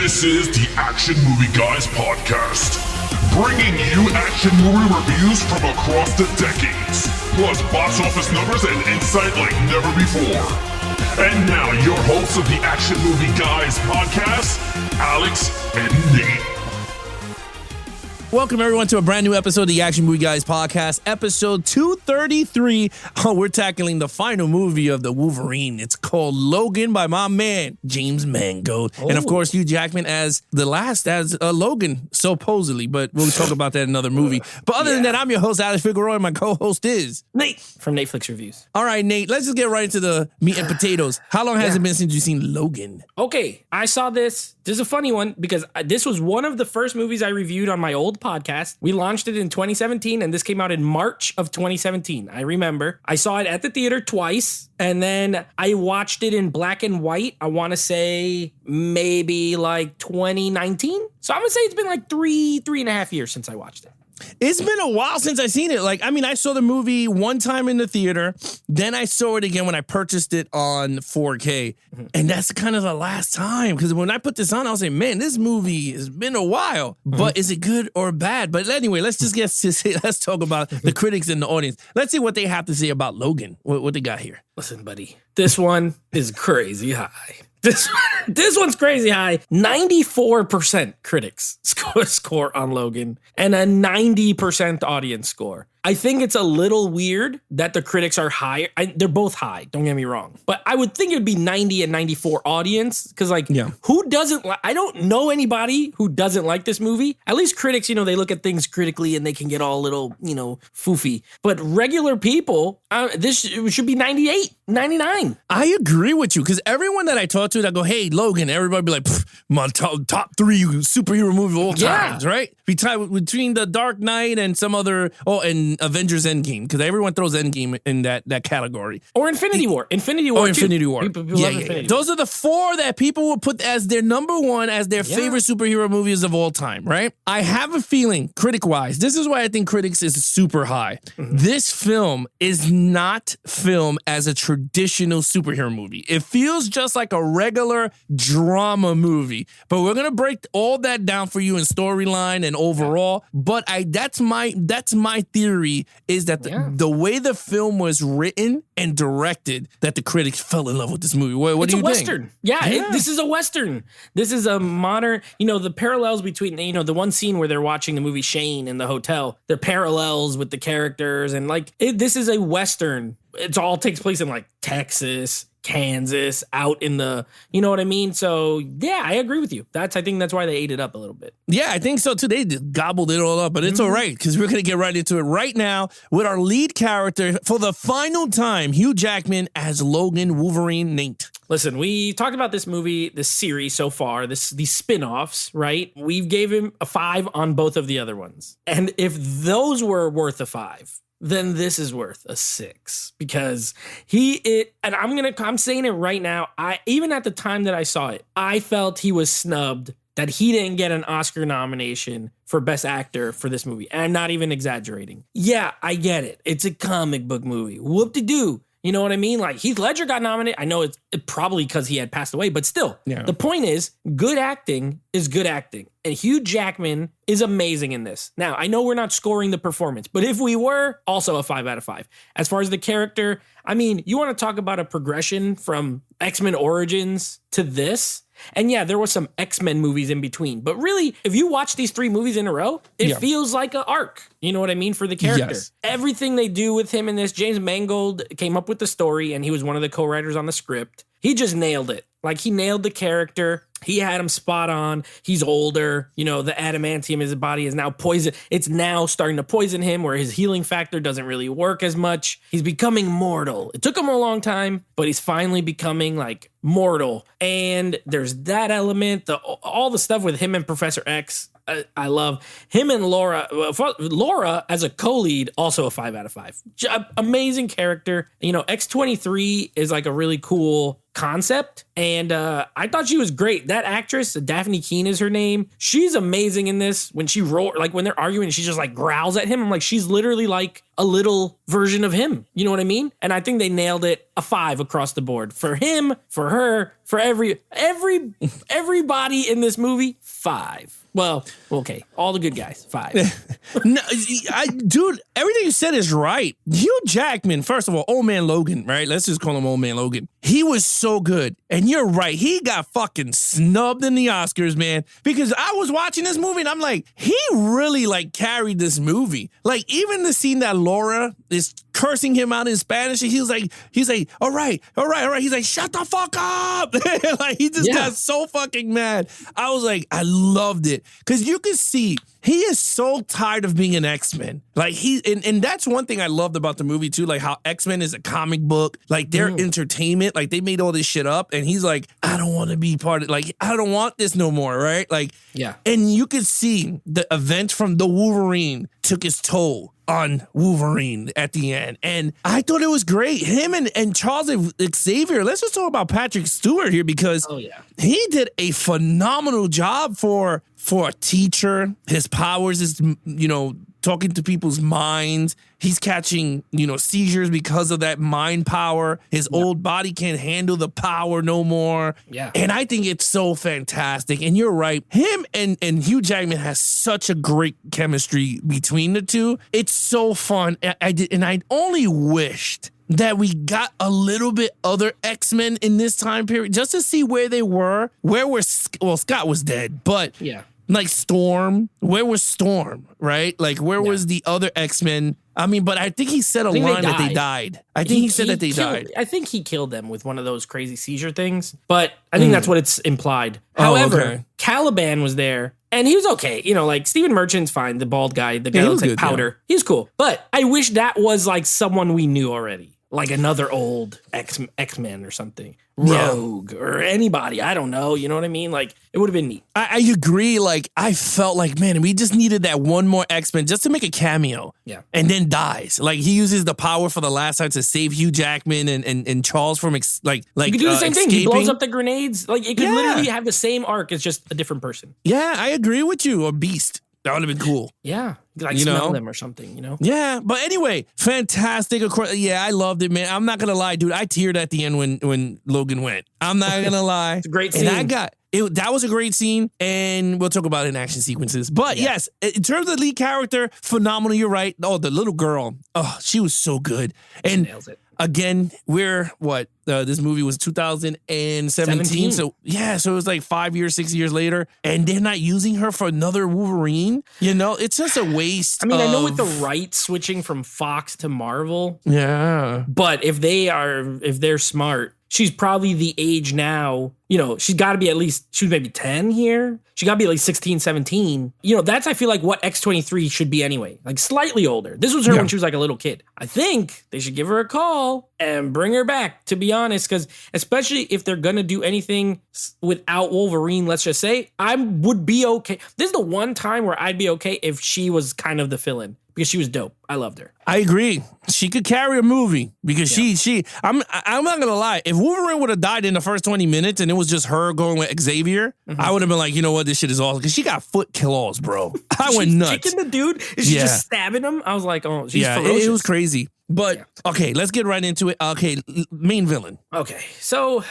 This is the Action Movie Guys podcast, bringing you action movie reviews from across the decades, plus box office numbers and insight like never before. And now, your hosts of the Action Movie Guys podcast, Alex and Nate. Welcome, everyone, to a brand new episode of the Action Movie Guys podcast, episode 233. Oh, we're tackling the final movie of the Wolverine. It's called Logan by my man, James Mangold. Oh. And, of course, Hugh Jackman as Logan, supposedly. But we'll talk about that in another movie. But other than that, I'm your host, Alex Figueroa, and my co-host is Nate from Netflix Reviews. All right, Nate, let's just get right into the meat and potatoes. How long has it been since you've seen Logan? Okay, I saw this. This is a funny one because this was one of the first movies I reviewed on my old podcast. We launched it in 2017 and this came out in March of 2017. I remember. I saw it at the theater twice and then I watched it in black and white. I want to say maybe like 2019. So I'm going to say it's been like three and a half years since I watched it. It's been a while since I've seen it. I saw the movie one time in the theater. Then I saw it again when I purchased it on 4K. And that's kind of the last time. Because when I put this on, I was like, man, this movie has been a while. But is it good or bad? But anyway, let's talk about the critics and the audience. Let's see what they have to say about Logan. What they got here. Listen, buddy, this one is crazy high. This one's crazy high. 94% critics score on Logan and a 90% audience score. I think it's a little weird that the critics are higher. They're both high, don't get me wrong. But I would think it would be 90 and 94 audience because who doesn't I don't know anybody who doesn't like this movie. At least critics, they look at things critically and they can get all a little, foofy. But regular people, this should be 98, 99. I agree with you because everyone that I talk to that go, hey, Logan, everybody be like, my top three superhero movie of all times, right? Between The Dark Knight and some other, and Avengers Endgame, because everyone throws Endgame in that category. Or Infinity War. Infinity War. People love Infinity War. Those are the four that people will put as their number one, as their favorite superhero movies of all time, right? I have a feeling, critic-wise, this is why I think critics is super high. This film is not filmed as a traditional superhero movie. It feels just like a regular drama movie. But we're going to break all that down for you in storyline and overall. But that's my theory is that the way the film was written and directed, that the critics fell in love with this movie. What do you think? It's a Western. This is a Western. This is a modern, the parallels between, the one scene where they're watching the movie Shane in the hotel, they're parallels with the characters. And this is a Western. It all takes place in Texas, Kansas, out in the, you know what I mean? So yeah, I agree with you. I think that's why they ate it up a little bit. Yeah, I think so too. They gobbled it all up, but it's all right because we're going to get right into it right now with our lead character for the final time, Hugh Jackman as Logan Wolverine Nate. Listen, we talked about this movie, this series so far, these spin-offs, right? We've gave him a 5 on both of the other ones. And if those were worth a 5, then this is worth a 6 because and I'm saying it right now. Even at the time that I saw it, I felt he was snubbed that he didn't get an Oscar nomination for Best Actor for this movie. And I'm not even exaggerating. Yeah, I get it. It's a comic book movie. Whoop-de-doo. You know what I mean? Heath Ledger got nominated. I know it's probably because he had passed away, but still, The point is, good acting is good acting. And Hugh Jackman is amazing in this. Now, I know we're not scoring the performance, but if we were, also a 5 out of 5. As far as the character, you want to talk about a progression from X-Men Origins to this? And yeah, there was some X-Men movies in between. But really, if you watch these 3 movies in a row, it feels like an arc. You know what I mean? For the character. Yes. Everything they do with him in this, James Mangold came up with the story and he was one of the co-writers on the script. He just nailed it. He nailed the character. He had him spot on. He's older. The adamantium in his body is now poison. It's now starting to poison him where his healing factor doesn't really work as much. He's becoming mortal. It took him a long time, but he's finally becoming mortal. And there's that element, all the stuff with him and Professor X. I love him and Laura. Laura as a co-lead, also a 5 out of 5. Amazing character. X-23 is a really cool concept. And I thought she was great. That actress, Daphne Keane is her name. She's amazing in this. When she like when they're arguing, she just like growls at him. I'm like, she's literally like a little version of him. You know what I mean? And I think they nailed it. A 5 across the board for him, for her, for everybody in this movie. 5. Well, okay. All the good guys. 5. No, dude, everything you said is right. Hugh Jackman, first of all, old man Logan, right? Let's just call him old man Logan. He was so good. And you're right. He got fucking snubbed in the Oscars, man. Because I was watching this movie and I'm like, he really like carried this movie. Like even the scene that Laura is cursing him out in Spanish, and he's like, all right. He's like, shut the fuck up. Like he just got so fucking mad. I was like, I loved it. Because you could see he is so tired of being an X-Men. Like and that's one thing I loved about the movie too, like how X-Men is a comic book, like their entertainment, like they made all this shit up, and he's like, I don't want to be part of, like, I don't want this no more, right? Like, yeah. And you could see the events from the Wolverine took its toll on Wolverine at the end. And I thought it was great. Him and Charles Xavier, let's just talk about Patrick Stewart here, because he did a phenomenal job for a teacher. His powers is, talking to people's minds. He's catching, seizures because of that mind power. His old body can't handle the power no more. Yeah. And I think it's so fantastic. And you're right. Him and Hugh Jackman has such a great chemistry between the two. It's so fun. I only wished that we got a little bit other X-Men in this time period just to see where they were. Scott was dead, but like Storm, where was Storm, right? Like where was the other X-Men? I mean, but I think he said a line that they died. I think he said that they died. I think he killed them with one of those crazy seizure things, but I think that's what it's implied. However, Caliban was there. And he was okay. Like Stephen Merchant's fine. The bald guy, the guy that looks like Powder. He's cool. But I wish that was like someone we knew already. Like another old X-Men or something. Rogue or anybody. I don't know. You know what I mean? Like, it would have been neat. I agree. Like, I felt like, man, we just needed that one more X-Men just to make a cameo. Yeah. And then dies. Like, he uses the power for the last time to save Hugh Jackman and Charles from, like you could do the same escaping. thing. He blows up the grenades. Like, it could literally have the same arc. It's just a different person. Yeah, I agree with you. Or Beast. That would have been cool. Yeah. Like smell them or something, Yeah. But anyway, fantastic. Of course, yeah, I loved it, man. I'm not going to lie, dude. I teared at the end when Logan went. I'm not going to lie. It's a great scene. And that was a great scene, and we'll talk about it in action sequences. But yes, in terms of lead character, phenomenal. You're right. Oh, the little girl. Oh, she was so good. And she nails it. Again, this movie was 2017. So it was like 5 years, 6 years later, and they're not using her for another Wolverine. It's just a waste. I mean, I know with the rights switching from Fox to Marvel. Yeah. But if they're smart, she's probably the age now, she's got to be she was maybe 10 here. She got to be at least 16, 17. That's, I feel like, what X-23 should be anyway. Like, slightly older. This was her when she was like a little kid. I think they should give her a call and bring her back, to be honest, because especially if they're going to do anything without Wolverine, let's just say, I would be okay. This is the one time where I'd be okay if she was kind of the fill-in. Because she was dope. I loved her. I agree. She could carry a movie because I'm not gonna lie. If Wolverine would have died in the first 20 minutes and it was just her going with Xavier, I would have been like, you know what, this shit is awesome. Because she got foot claws, bro. I went nuts. Kicking the dude, and she's just stabbing him. I was like, oh, she's ferocious. It was crazy. But okay, let's get right into it. Okay, main villain. Okay, so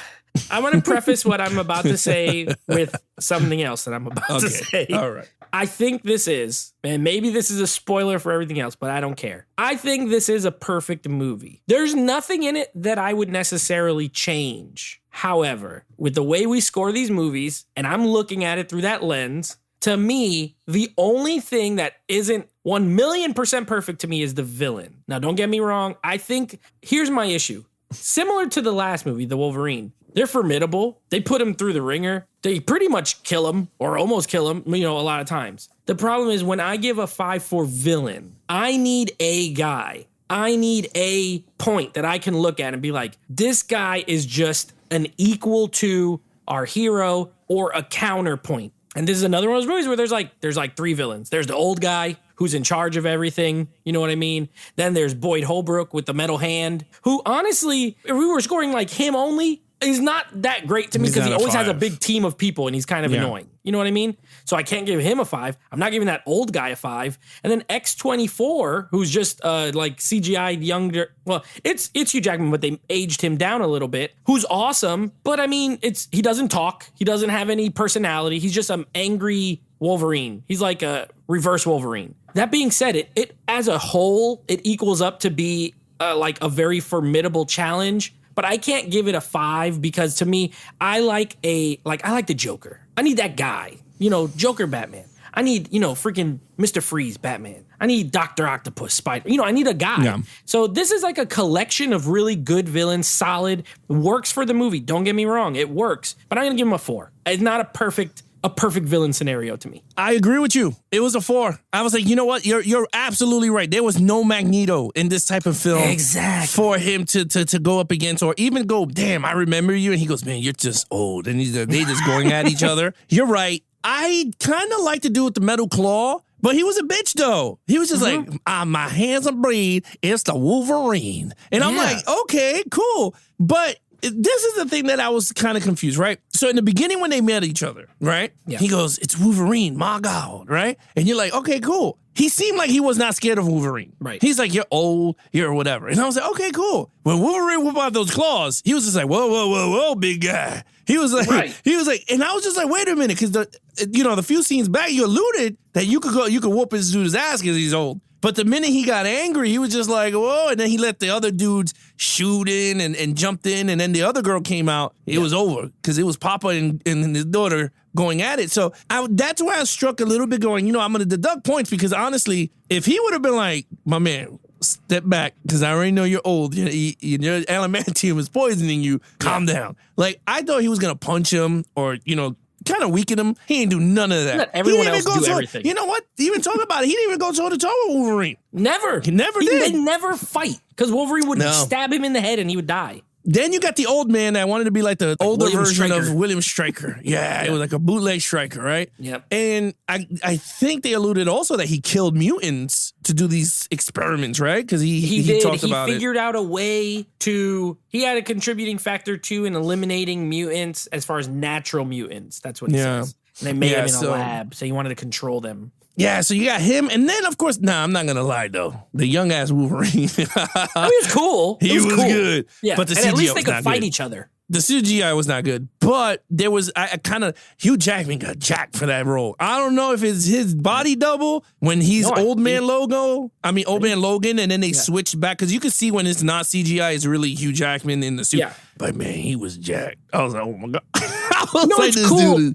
I want to preface what I'm about to say with something else that I'm about to say. All right. I think this is, and maybe this is a spoiler for everything else, but I don't care. I think this is a perfect movie. There's nothing in it that I would necessarily change. However, with the way we score these movies, and I'm looking at it through that lens, to me, the only thing that isn't 1,000,000% perfect to me is the villain. Now, don't get me wrong. I think, here's my issue. Similar to the last movie, The Wolverine, they're formidable. They put him through the ringer. They pretty much kill him or almost kill him, a lot of times. The problem is when I give a 5 for villain, I need a guy. I need a point that I can look at and be like, this guy is just an equal to our hero or a counterpoint. And this is another one of those movies where there's like 3 villains. There's the old guy who's in charge of everything. You know what I mean? Then there's Boyd Holbrook with the metal hand, who honestly, if we were scoring like him only, is not that great to me because he always has a big team of people and he's kind of annoying. You know what I mean? So I can't give him a 5. I'm not giving that old guy a 5. And then X-24, who's just like CGI younger. Well, it's Hugh Jackman, but they aged him down a little bit. Who's awesome, but I mean, he doesn't talk. He doesn't have any personality. He's just an angry Wolverine. He's like a reverse Wolverine. That being said, it as a whole, it equals up to be like a very formidable challenge. But I can't give it a 5 because to me, I like the Joker. I need that guy, Joker Batman. I need, freaking Mr. Freeze Batman. I need Dr. Octopus Spider. I need a guy. Yeah. So this is like a collection of really good villains, solid, works for the movie. Don't get me wrong, it works. But I'm gonna give him a 4. It's not a perfect villain scenario to me. I agree with you. It was a 4. I was like, you know what? You're absolutely right. There was no Magneto in this type of film for him to go up against or even go, damn, I remember you. And he goes, man, you're just old. And they just going at each other. You're right. I kind of like to do with the Metal Claw, but he was a bitch though. He was just like, my hands are bleed. It's the Wolverine. And I'm like, okay, cool. But this is the thing that I was kind of confused, right? So in the beginning when they met each other, right? Yeah. He goes, it's Wolverine, my God, right? And you're like, okay, cool. He seemed like he was not scared of Wolverine. Right. He's like, you're old, you're whatever. And I was like, okay, cool. When Wolverine whipped out those claws, he was just like, whoa, big guy. He was like, and I was just like, wait a minute, because the few scenes back, you alluded that you could whoop this dude's ass because he's old. But the minute he got angry, he was just like, whoa, and then he let the other dudes shoot in and jumped in, and then the other girl came out. It was over because it was Papa and his daughter going at it. So that's where I struck a little bit going, I'm going to deduct points because honestly, if he would have been like, my man, step back because I already know you're old. Your adamantium is poisoning you. Calm down. Like, I thought he was going to punch him or, kind of weaken him. He didn't do none of that. Let everyone else do everything. You know what? Even talk about it. He didn't even go toe to toe with Wolverine. Never. He never did. They never fight because Wolverine would stab him in the head and he would die. Then you got the old man that wanted to be like the older version of William Stryker. Yeah, it was like a bootleg Stryker, right? Yep. And I think they alluded also that he killed mutants to do these experiments, right? Because he talked about it. He figured out a way to. He had a contributing factor too in eliminating mutants as far as natural mutants. That's what he says. And they made him in a lab, so he wanted to control them. Yeah, so you got him, and then of course, I'm not gonna lie though, the young ass Wolverine. He was cool. He was cool. Good. Yeah, but the CGI at least they could fight each other. The CGI was not good, but there was I kind of Hugh Jackman got jacked for that role. I don't know if it's his body double when he's Old Man Logan, and then they switched back because you can see when it's not CGI, it's really Hugh Jackman in the suit. Yeah. But man, he was jacked. I was like, oh my God. It's cool.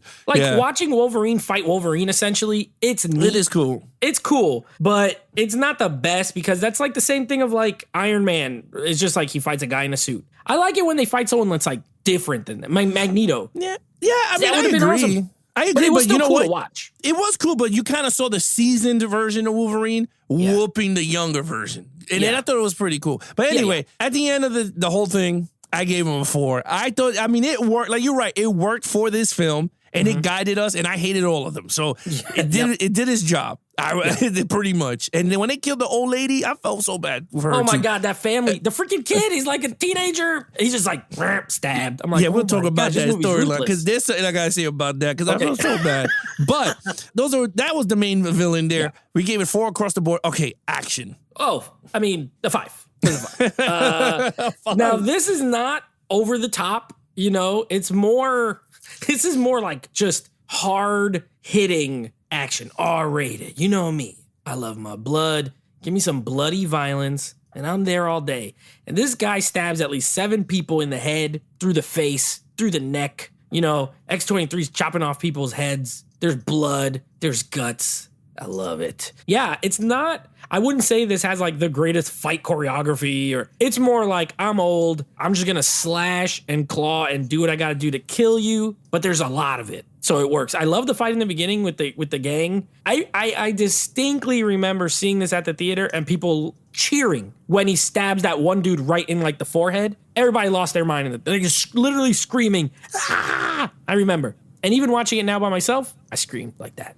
Watching Wolverine fight Wolverine, essentially, it's neat. It is cool. It's cool, but it's not the best because that's like the same thing of like Iron Man. It's just like he fights a guy in a suit. I like it when they fight someone that's like different than them. Magneto. Yeah. I mean, I agree. Awesome. I agree, but you know cool what? To watch. It was cool, but you kind of saw the seasoned version of Wolverine whooping the younger version. And then I thought it was pretty cool. But anyway, at the end of the whole thing, I gave him a 4. It worked. Like, you're right. It worked for this film, and it guided us, and I hated all of them. So it did its job. Pretty much. And then when they killed the old lady, I felt so bad for her. Oh my God, that family. The freaking kid, he's like a teenager. He's just like stabbed. I'm like, we'll talk about that storyline because there's something I gotta say about that because I felt so bad. But that was the main villain there. Yeah. We gave it 4 across the board. Okay, action. Oh, I mean, a 5. Now, this is not over the top, it's more, this is more like just hard hitting action, R-rated. You know me. I love my blood. Give me some bloody violence, and I'm there all day. And this guy stabs at least 7 people in the head, through the face, through the neck. X-23's chopping off people's heads. There's blood. There's guts. I love it. Yeah, it's not, I wouldn't say this has like the greatest fight choreography or it's more like I'm old. I'm just going to slash and claw and do what I got to do to kill you. But there's a lot of it. So it works. I love the fight in the beginning with the gang. I distinctly remember seeing this at the theater and people cheering when he stabs that one dude right in like the forehead. Everybody lost their mind. They're just literally screaming. Ah! I remember. And even watching it now by myself, I scream like that.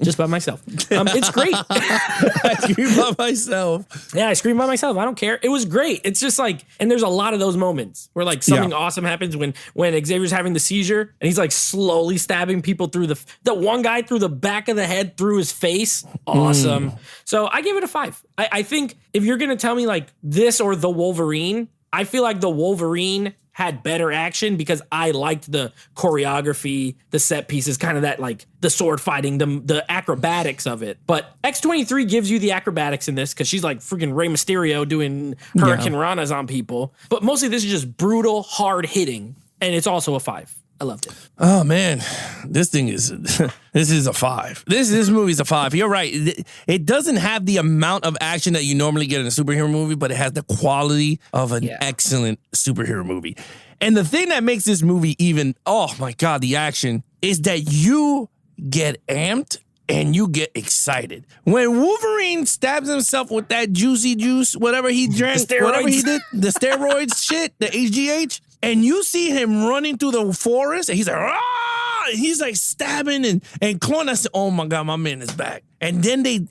Just by myself. It's great. I scream by myself. Yeah, I scream by myself. I don't care. It was great. It's just like, and there's a lot of those moments where like something awesome happens when Xavier's having the seizure and he's like slowly stabbing people through the one guy through the back of the head through his face. Awesome. So I give it a 5. I think if you're going to tell me like this or the Wolverine, I feel like the Wolverine had better action because I liked the choreography, the set pieces, kind of that like the sword fighting, the acrobatics of it. But X-23 gives you the acrobatics in this because she's like freaking Rey Mysterio doing Hurricane Ranas on people. But mostly this is just brutal, hard hitting. And it's also a 5. I loved it. Oh man, this is a 5. This movie's a 5. You're right. It doesn't have the amount of action that you normally get in a superhero movie, but it has the quality of an excellent superhero movie. And the thing that makes this movie even, oh my God, the action is that you get amped and you get excited. When Wolverine stabs himself with that juicy juice, whatever he drank, whatever he did, the steroids shit, the HGH, and you see him running through the forest, and he's like, ah! And he's like stabbing and clawing. I said, oh my God, my man is back. And then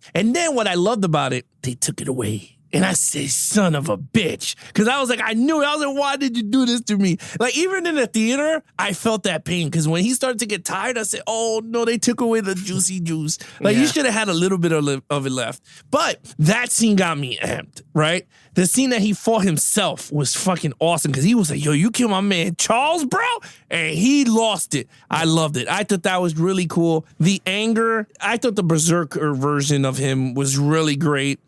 what I loved about it, they took it away. And I said, son of a bitch. Because I was like, I knew it. I was like, why did you do this to me? Like, even in the theater, I felt that pain. Because when he started to get tired, I said, oh, no, they took away the juicy juice. Like, you should have had a little bit of it left. But that scene got me amped, right? The scene that he fought himself was fucking awesome. Because he was like, yo, you killed my man Charles, bro? And he lost it. I loved it. I thought that was really cool. The anger, I thought the Berserker version of him was really great.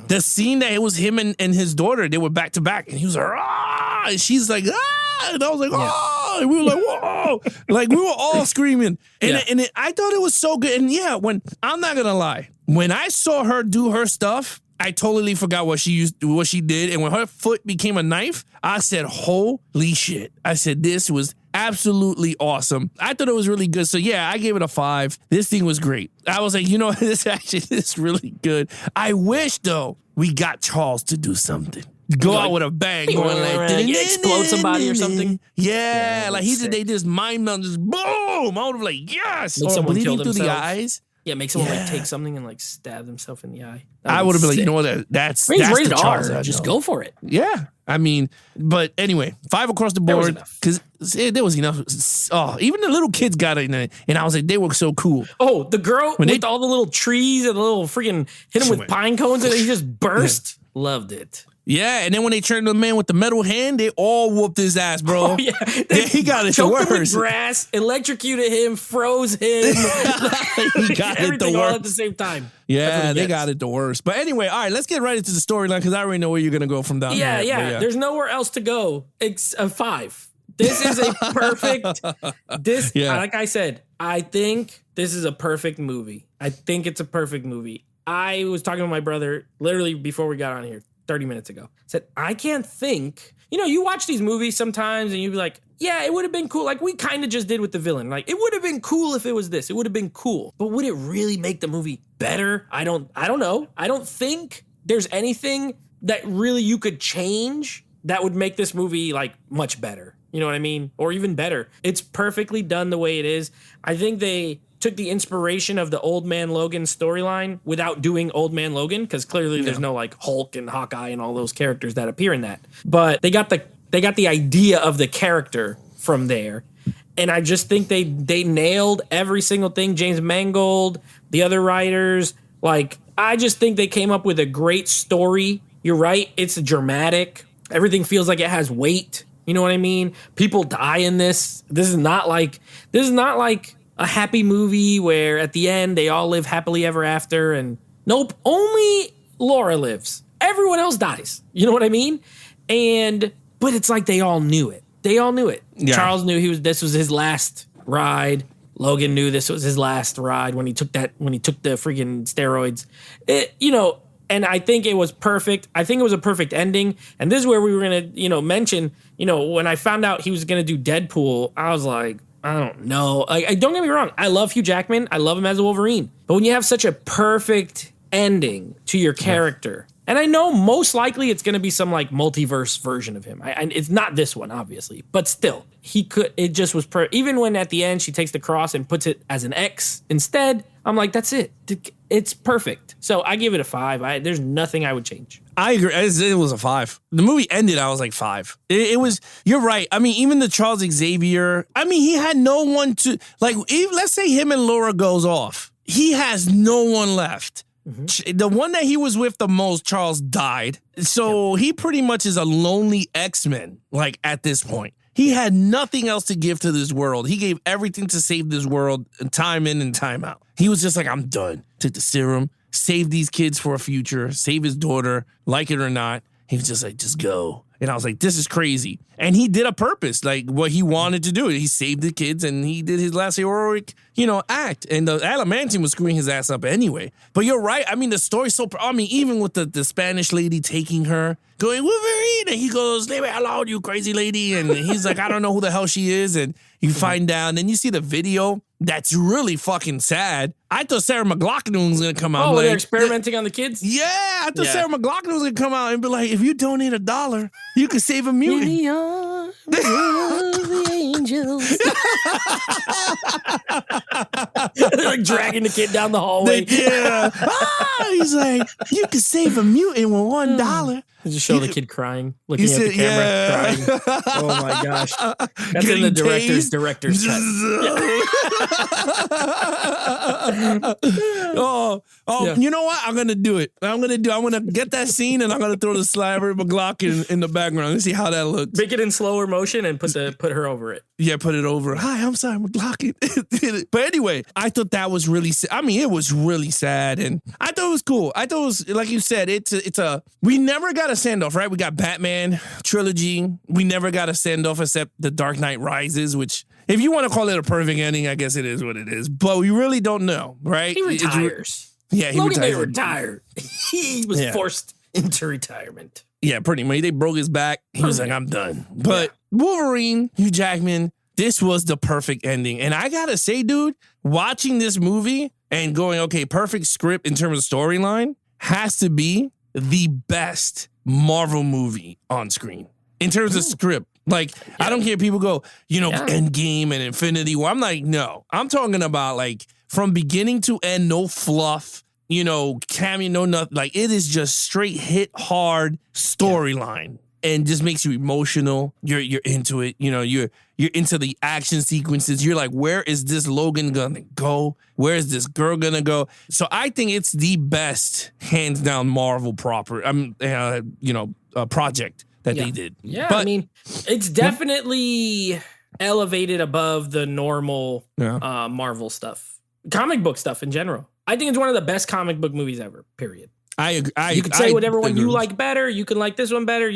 The scene that it was him and his daughter, they were back to back, and he was like, ah, and she's like, ah, and I was like, oh, and we were like, whoa, like we were all screaming, and I thought it was so good. And yeah, when I'm not gonna lie, when I saw her do her stuff, I totally forgot what she did, and when her foot became a knife, I said, holy shit! I said, this was absolutely awesome. I thought it was really good. So yeah, I gave it a 5. This thing was great. I was like, you know, this is really good. I wish though we got Charles to do something. Go out with a bang, going like explode somebody or something. Yeah, like they just mind melt, just boom. I would have like yes, make someone bleeding kill through the themselves. eyes. Yeah, make someone like take something and like stab themselves in the eye. I would have been like, you know what? That's rated the Charles. R. Just go for it. Yeah, I mean, but anyway, 5 across the board because there was enough. Oh, even the little kids got it in it, and I was like, they were so cool. Oh, the girl with all the little trees and the little freaking hit him with pine cones and he just burst. Loved it. Yeah, and then when they turned the man with the metal hand, they all whooped his ass, bro. Oh, yeah. He got it the worst. Him with grass, electrocuted him, froze him. He got it the worst. All at the same time. Yeah, they got it the worst. But anyway, all right, let's get right into the storyline because I already know where you're going to go from down here. Yeah. There's nowhere else to go. It's a 5. This is a perfect, like I said, I think this is a perfect movie. I think it's a perfect movie. I was talking to my brother literally before we got on here. 30 minutes ago. Said, I can't think. You know, you watch these movies sometimes and you'd be like, yeah, it would have been cool. Like we kind of just did with the villain. Like it would have been cool if it was this. It would have been cool. But would it really make the movie better? I don't know. I don't think there's anything that really you could change that would make this movie like much better. You know what I mean? Or even better. It's perfectly done the way it is. I think they took the inspiration of the Old Man Logan storyline without doing Old Man Logan, because clearly there's no like Hulk and Hawkeye and all those characters that appear in that. But they got the idea of the character from there. And I just think they nailed every single thing. James Mangold, the other writers, like I just think they came up with a great story. You're right, it's dramatic. Everything feels like it has weight. You know what I mean? People die in this. This is not like a happy movie where at the end they all live happily ever after, and nope, only Laura lives. Everyone else dies. You know what I mean? But it's like they all knew it. Yeah. Charles knew this was his last ride. Logan knew this was his last ride when he took the freaking steroids. And I think it was perfect. I think it was a perfect ending. And this is where we were going to, mention, when I found out he was going to do Deadpool, I was like, I don't know. Don't get me wrong. I love Hugh Jackman. I love him as a Wolverine. But when you have such a perfect ending to your character, And I know most likely it's going to be some like multiverse version of him. It's not this one, obviously, but still, it just was, even when at the end she takes the cross and puts it as an X instead, I'm like, that's it. It's perfect. So I give it a 5. There's nothing I would change. I agree. It was a 5. The movie ended, I was like 5. It was, you're right. I mean, even the Charles Xavier, I mean, he had no one to, like, let's say him and Laura goes off. He has no one left. Mm-hmm. The one that he was with the most, Charles, died. So he pretty much is a lonely X-Men, like, at this point. He had nothing else to give to this world. He gave everything to save this world, time in and time out. He was just like, I'm done. Took the serum, saved these kids for a future, save his daughter, like it or not. He was just like, just go. And I was like, this is crazy. And he did a purpose, like what he wanted to do. He saved the kids and he did his last heroic, act. And the Adamantium was screwing his ass up anyway. But you're right. I mean, the story's so, even with the Spanish lady taking her, going, Wolverine, and he goes, leave it alone, you crazy lady. And he's like, I don't know who the hell she is. And you find out, and then you see the video. That's really fucking sad. I thought Sarah McLachlan was going to come out. Oh, they're experimenting on the kids? Yeah, I thought Sarah McLachlan was going to come out and be like, if you donate $1, you can save a mutant. In the arms of the angels. They're like dragging the kid down the hallway. He's like, you can save a mutant with $1. Just show the kid crying, looking at the camera, crying. Oh my gosh. That's in the director's cut. You know what? I'm gonna do it. I'm gonna get that scene and I'm gonna throw the Slaver McLaughlin in the background and see how that looks. Make it in slower motion and put her over it. Yeah, put it over. Hi, I'm sorry, McLaughlin. But anyway, I thought that was really sad. I mean, it was really sad, and I thought it was cool. I thought it was, like you said, we never got a send-off, right? We got Batman trilogy. We never got a send-off except The Dark Knight Rises, which, if you want to call it a perfect ending, I guess it is what it is. But we really don't know, right? He retires. He Logan retired. He was forced into retirement. Yeah, pretty much. They broke his back. He was like, I'm done. But Wolverine, Hugh Jackman, this was the perfect ending. And I gotta say, dude, watching this movie and going, okay, perfect script in terms of storyline has to be the best Marvel movie on screen in terms of script. Like, I don't hear people go, Endgame and Infinity War. I'm like, no. I'm talking about, like, from beginning to end, no fluff, cameo, no nothing. Like, it is just straight hit hard storyline and just makes you emotional. You're into it. You're into the action sequences. You're like, where is this Logan gonna go? Where is this girl gonna go? So I think it's the best, hands down, Marvel project that they did. Yeah, but, I mean, it's definitely elevated above the normal Marvel stuff. Comic book stuff in general. I think it's one of the best comic book movies ever, period. I agree. You can say whatever one you like better. You can like this one better.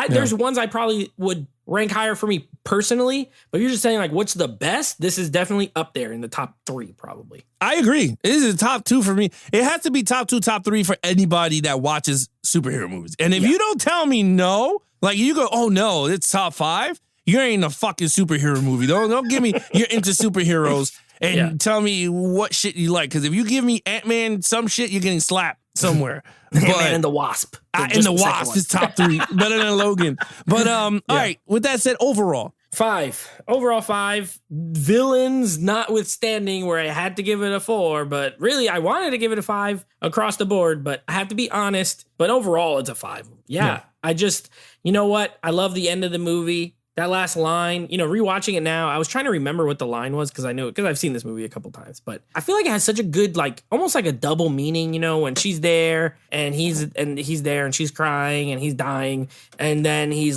There's ones I probably would rank higher for me personally, but you're just saying, like, what's the best? This is definitely up there in the top 3, probably. I agree. This is the top 2 for me. It has to be top 2, top 3 for anybody that watches superhero movies. And if you don't tell me no, like, you go, oh no, it's top 5, you ain't a fucking superhero movie. Don't give me you're into superheroes and tell me what shit you like. Because if you give me Ant-Man some shit, you're getting slapped somewhere. Ant-Man and the Wasp. And the Wasp is top 3, better than Logan. But all right, with that said, overall 5. Overall 5. Villains notwithstanding, where I had to give it a 4, but really I wanted to give it a 5 across the board, but I have to be honest. But overall, it's a 5. Yeah. I just, you know what? I love the end of the movie. That last line, rewatching it now, I was trying to remember what the line was because I knew it because I've seen this movie a couple times. But I feel like it has such a good, like, almost like a double meaning, when she's there and he's there and she's crying and he's dying. And then he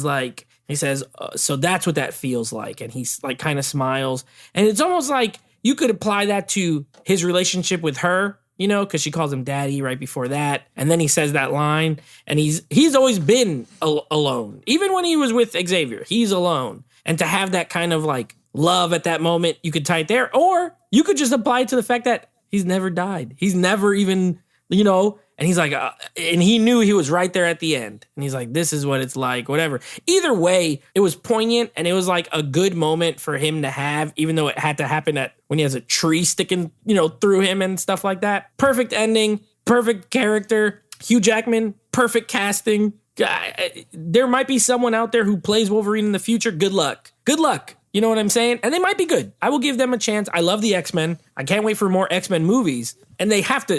says, so that's what that feels like. And he's like kind of smiles. And it's almost like you could apply that to his relationship with her. Because she calls him daddy right before that. And then he says that line. And he's always been alone. Even when he was with Xavier, he's alone. And to have that kind of like love at that moment, you could tie it there. Or you could just apply it to the fact that he's never died. He's never even, and he's like, and he knew he was right there at the end. And he's like, this is what it's like, whatever. Either way, it was poignant and it was like a good moment for him to have, even though it had to happen when he has a tree sticking, through him and stuff like that. Perfect ending, perfect character. Hugh Jackman, perfect casting. There might be someone out there who plays Wolverine in the future. Good luck. Good luck. You know what I'm saying? And they might be good. I will give them a chance. I love the X-Men. I can't wait for more X-Men movies. And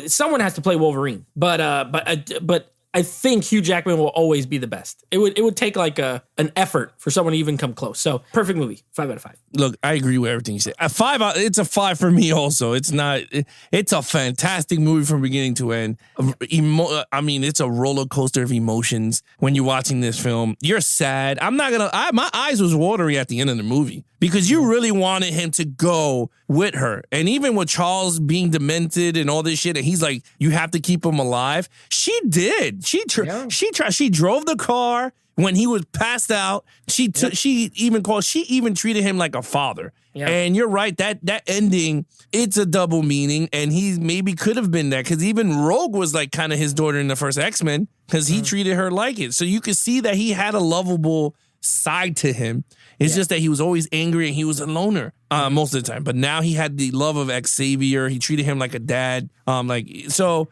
someone has to play Wolverine. But I think Hugh Jackman will always be the best. It would take like an effort for someone to even come close. So perfect movie, 5 out of 5. Look, I agree with everything you say. It's a 5 for me also. It's a fantastic movie from beginning to end. It's a roller coaster of emotions when you're watching this film. You're sad. My eyes was watery at the end of the movie because you really wanted him to go with her. And even with Charles being demented and all this shit, and he's like, you have to keep him alive. She did. She drove the car when he was passed out. She even treated him like a father. Yeah. And you're right, that ending, it's a double meaning, and he maybe could have been that because even Rogue was like kind of his daughter in the first X-Men because he treated her like it. So you could see that he had a lovable side to him. It's just that he was always angry and he was a loner most of the time. But now he had the love of Xavier. He treated him like a dad. It's a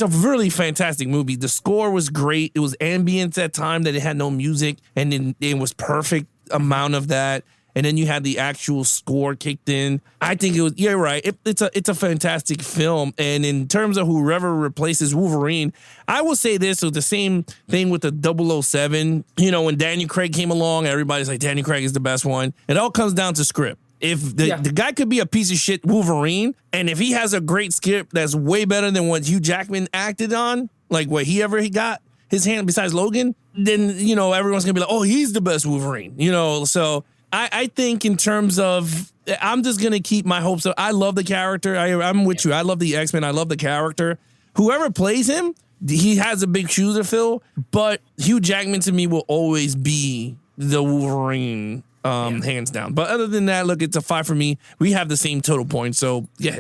really fantastic movie. The score was great. It was ambient at time that it had no music, and then it was perfect amount of that. And then you had the actual score kicked in. I think it was, you're right. It's a fantastic film. And in terms of whoever replaces Wolverine, I will say this was the same thing with the 007. You know, when Daniel Craig came along, everybody's like, Daniel Craig is the best one. It all comes down to script. If the guy could be a piece of shit Wolverine, and if he has a great script that's way better than what Hugh Jackman acted on, like what he got his hand besides Logan, then, you know, everyone's going to be like, oh, he's the best Wolverine, you know, so... I think in terms of, I'm just going to keep my hopes up. I love the character. I'm with you. I love the X-Men. I love the character. Whoever plays him, he has a big shoe to fill, but Hugh Jackman to me will always be the Wolverine, hands down. But other than that, look, it's a 5 for me. We have the same total points, so yeah.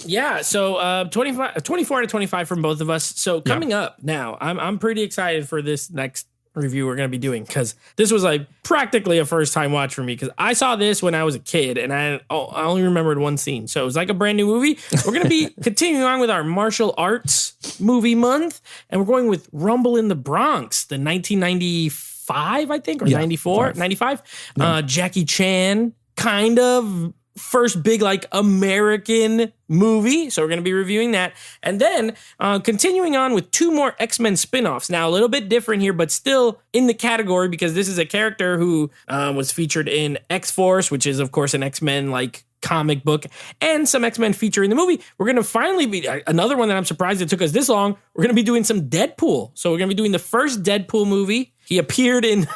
Yeah, so 24 out of 25 from both of us. So coming up now, I'm pretty excited for this next review we're going to be doing because this was like practically a first time watch for me because I saw this when I was a kid and I only remembered one scene. So it was like a brand new movie. We're going to be continuing on with our martial arts movie month, and we're going with Rumble in the Bronx, the 1995, I think, or 94, 95. Jackie Chan, kind of first big like American movie. So we're going to be reviewing that. And then continuing on with 2 more X-Men spinoffs. Now a little bit different here, but still in the category because this is a character who was featured in X-Force, which is of course an X-Men like comic book, and some X-Men feature in the movie. We're going to finally be another one that I'm surprised it took us this long. We're going to be doing some Deadpool. So we're going to be doing the first Deadpool movie. He appeared in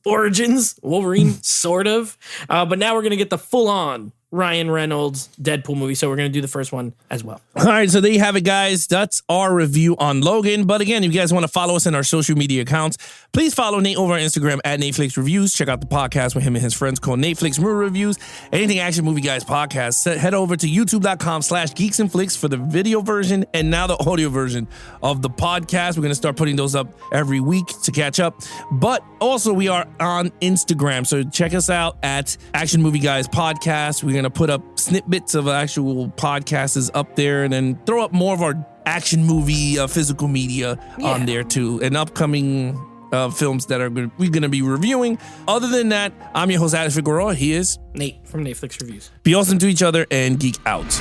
Origins, Wolverine, sort of. But now we're going to get the full-on Ryan Reynolds Deadpool movie. So we're going to do the first one as well. All right, so there you have it, guys. That's our review on Logan. But again, if you guys want to follow us in our social media accounts, please follow Nate over on Instagram at Netflix Reviews. Check out the podcast with him and his friends called Netflix Movie Reviews. Anything Action Movie Guys podcast. Head over to youtube.com/Geeks and Flicks for the video version and now the audio version of the podcast. We're going to start putting those up every week to catch up. But also we are on Instagram. So check us out at Action Movie Guys podcast. We're going to put up snippets of actual podcasts up there and then throw up more of our action movie physical media on there too, and upcoming films that we're going to be reviewing. Other than that, I'm your host, Alex Figueroa. He is Nate from Netflix Reviews. Be awesome to each other and geek out.